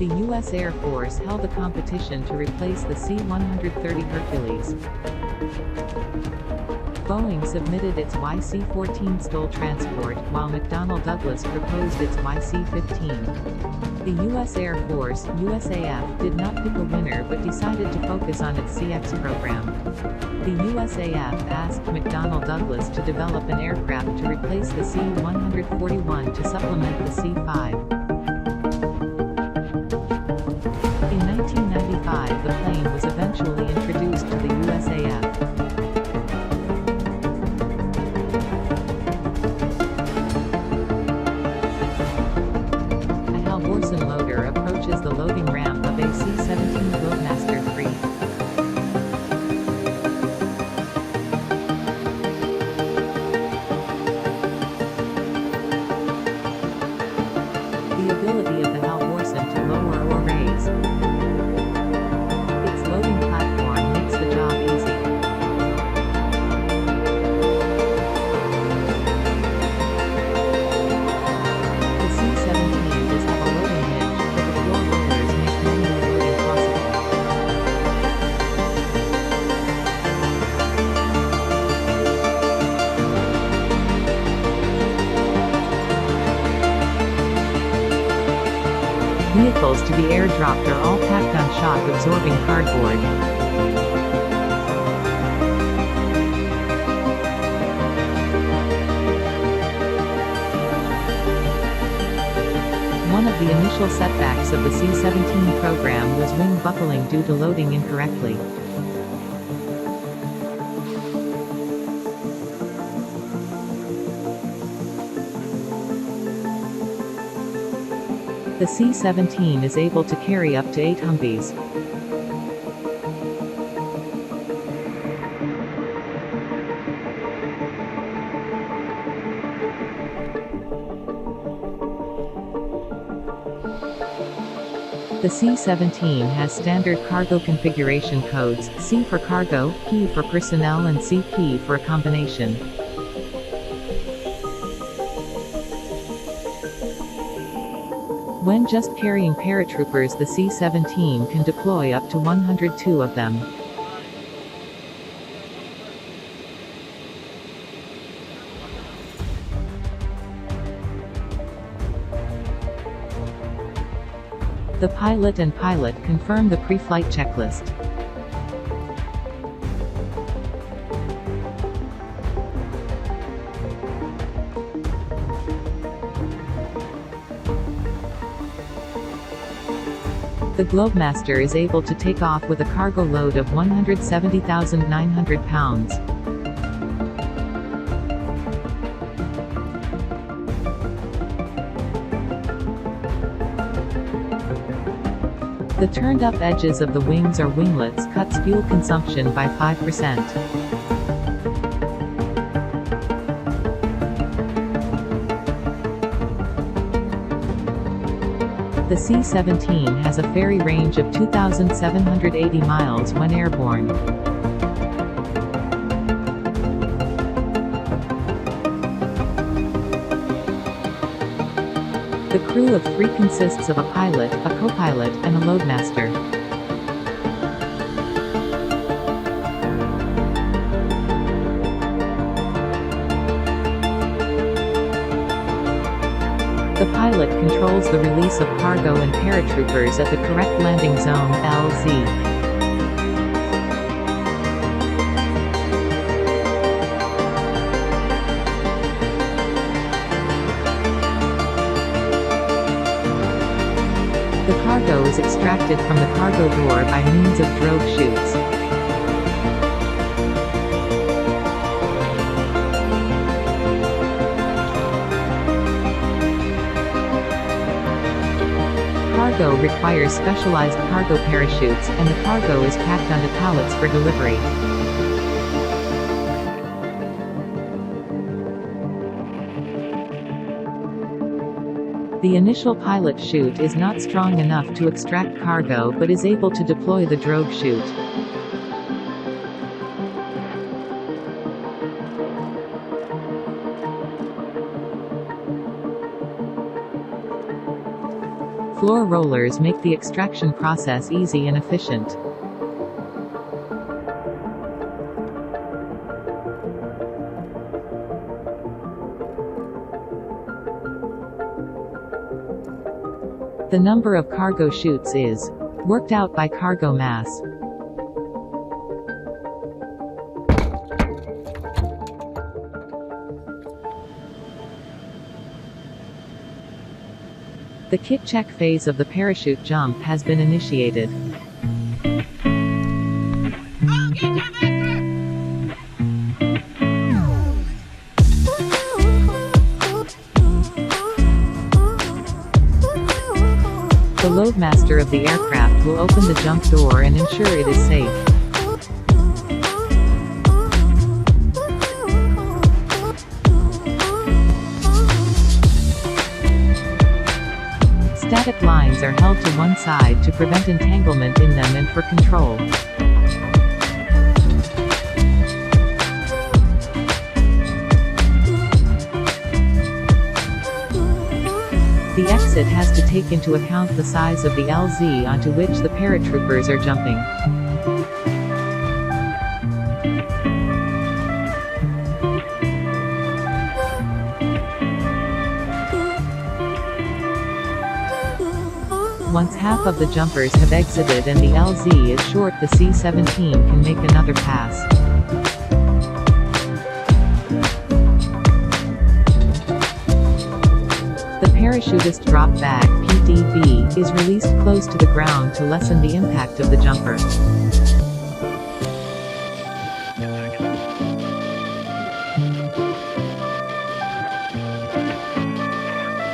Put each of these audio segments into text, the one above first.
The U.S. Air Force held a competition to replace the C-130 Hercules. Boeing submitted its YC-14 STOL transport, while McDonnell Douglas proposed its YC-15. The U.S. Air Force (USAF) did not pick a winner but decided to focus on its CX program. The USAF asked McDonnell Douglas to develop an aircraft to replace the C-141 to supplement the C-5. In 1995, the plane was eventually introduced to the USAF. Loader approaches the loading ramp of a C-17 Globemaster III. The ability of the Halvorsen to lower or raise its loading platform makes the job easy. The C-17 does have a loading hitch, but the floor loaders make manual loading possible. Vehicles to be airdropped are all packed on shock-absorbing cardboard. One of the initial setbacks of the C-17 program was wing buckling due to loading incorrectly. The C-17 is able to carry up to 8 Humvees. The C-17 has standard cargo configuration codes, C for cargo, P for personnel and CP for a combination. When just carrying paratroopers, the C-17 can deploy up to 102 of them. The pilot and pilot confirm the pre-flight checklist. The Globemaster is able to take off with a cargo load of 170,900 pounds. The turned-up edges of the wings or winglets cuts fuel consumption by 5%. The C-17 has a ferry range of 2,780 miles when airborne. The crew of 3 consists of a pilot, a co-pilot, and a loadmaster. The pilot controls the release of cargo and paratroopers at the correct landing zone, LZ. The cargo is extracted from the cargo door by means of drogue chutes. Cargo requires specialized cargo parachutes, and the cargo is packed onto pallets for delivery. The initial pilot chute is not strong enough to extract cargo but is able to deploy the drogue chute. Floor rollers make the extraction process easy and efficient. The number of cargo chutes is worked out by cargo mass. The kick-check phase of the parachute jump has been initiated. The loadmaster of the aircraft will open the jump door and ensure it is safe. Static lines are held to one side to prevent entanglement in them and for control. The exit has to take into account the size of the LZ onto which the paratroopers are jumping. Once half of the jumpers have exited and the LZ is short, the C-17 can make another pass. The parachutist drop bag (PDB) is released close to the ground to lessen the impact of the jumper.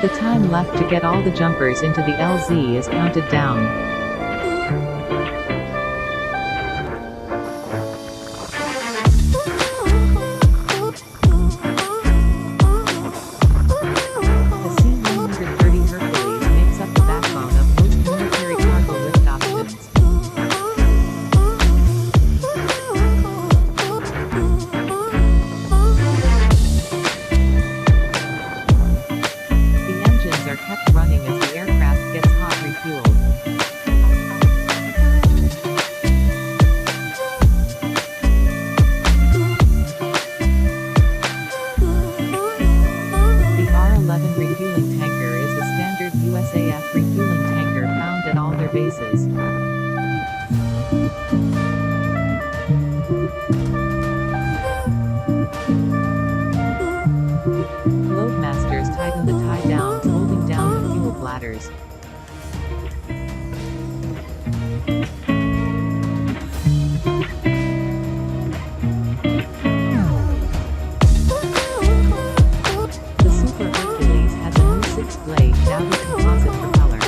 The time left to get all the jumpers into the LZ is counted down. Refueling tanker is the standard USAF refueling tanker found at all their bases. Loadmasters tighten the tie downs holding down the fuel bladders. Blade dowdy composite propeller.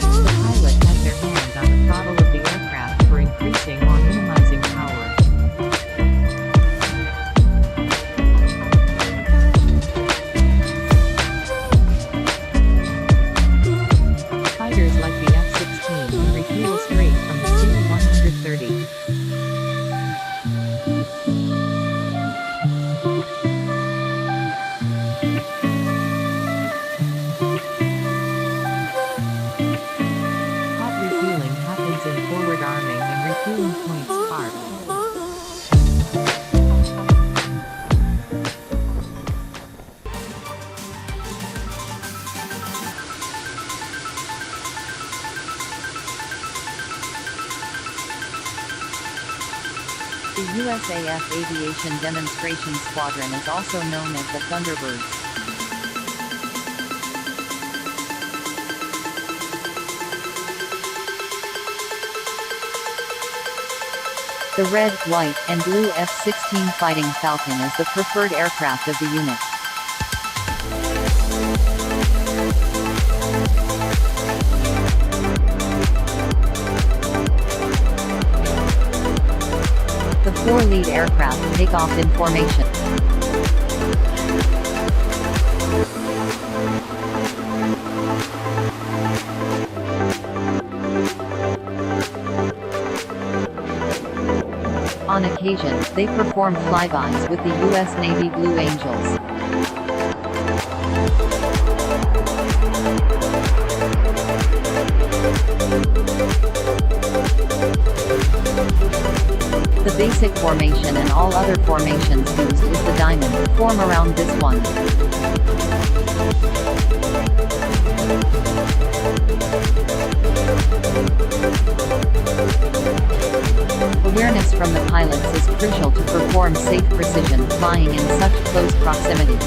The pilot has their hand on the throttle of the aircraft for increasing or minimizing power. Fighters like the F-16 can refuel straight from the C-130. Hot refueling happens in forward arming and refueling points spark. The USAF Aviation Demonstration Squadron is also known as the Thunderbirds. The red, white, and blue F-16 Fighting Falcon is the preferred aircraft of the unit. The four lead aircraft take off in formation. occasion, they perform flybys with the U.S. Navy Blue Angels. The basic formation and all other formations used is the diamond, form around this one. Awareness from the pilots is crucial to perform safe precision flying in such close proximity.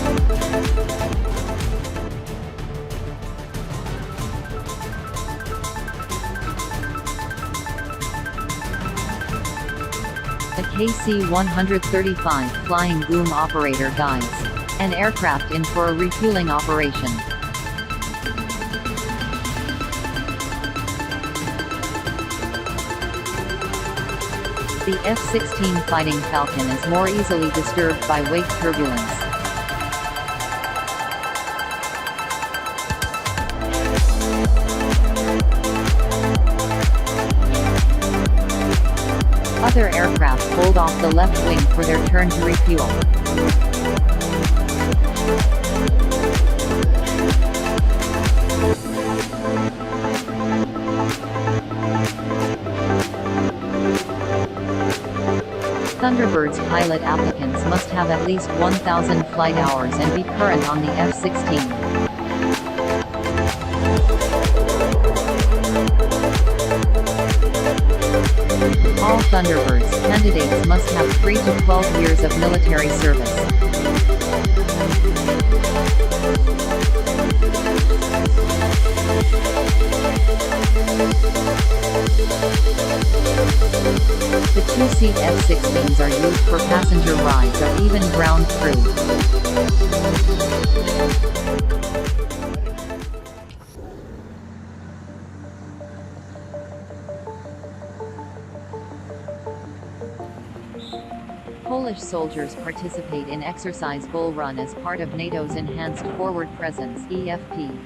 The KC-135 flying boom operator guides an aircraft in for a refueling operation. The F-16 Fighting Falcon is more easily disturbed by wake turbulence. Other aircraft hold off the left wing for their turn to refuel. Thunderbird's pilot applicants must have at least 1,000 flight hours and be current on the F-16. All Thunderbirds candidates must have 3 to 12 years of military service. The two-seat F-16s are used for passenger rides or even ground crew. Polish soldiers participate in exercise Bull Run as part of NATO's Enhanced Forward Presence (EFP).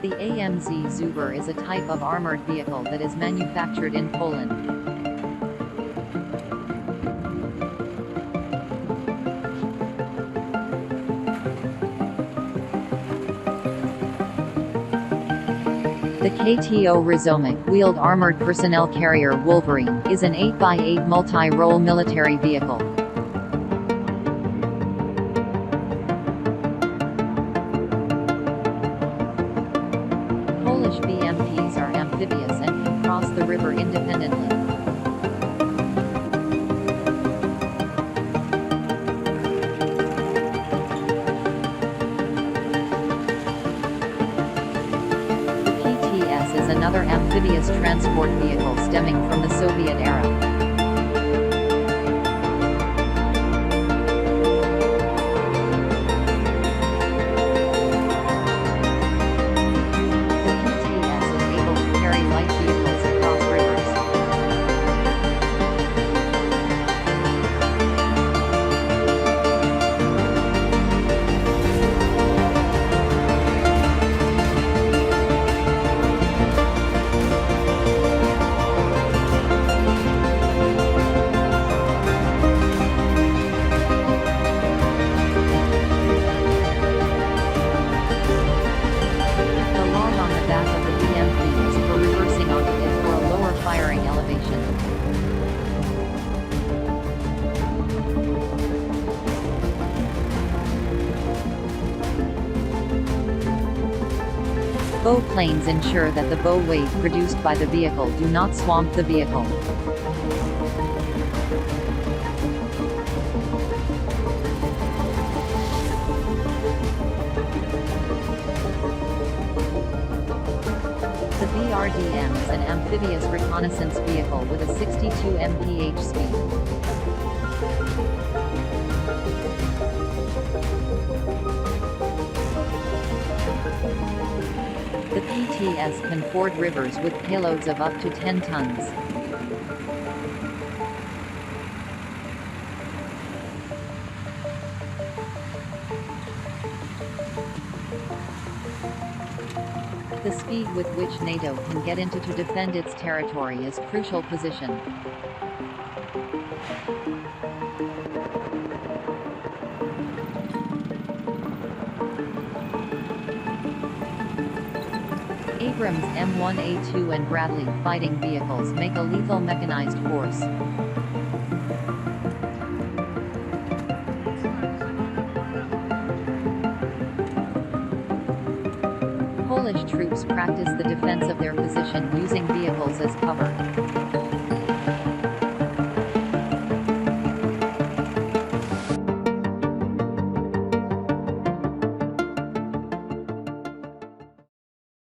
The AMZ Zuber is a type of armored vehicle that is manufactured in Poland. The KTO Rizomic wheeled armored personnel carrier Wolverine is an 8x8 multi-role military vehicle. Polish BMPs are amphibious and can cross the river independently. Another amphibious transport vehicle stemming from the Soviet era. The PTS is able to carry light vehicles across rivers. Bow planes ensure that the bow wave produced by the vehicle do not swamp the vehicle. The BRDM is an amphibious reconnaissance vehicle with a 62 mph speed. The PTS can ford rivers with payloads of up to 10 tons. The speed with which NATO can get into to defend its territory is crucial position. Abrams M1A2 and Bradley fighting vehicles make a lethal mechanized force. Polish troops practice the defense of their position using vehicles as cover.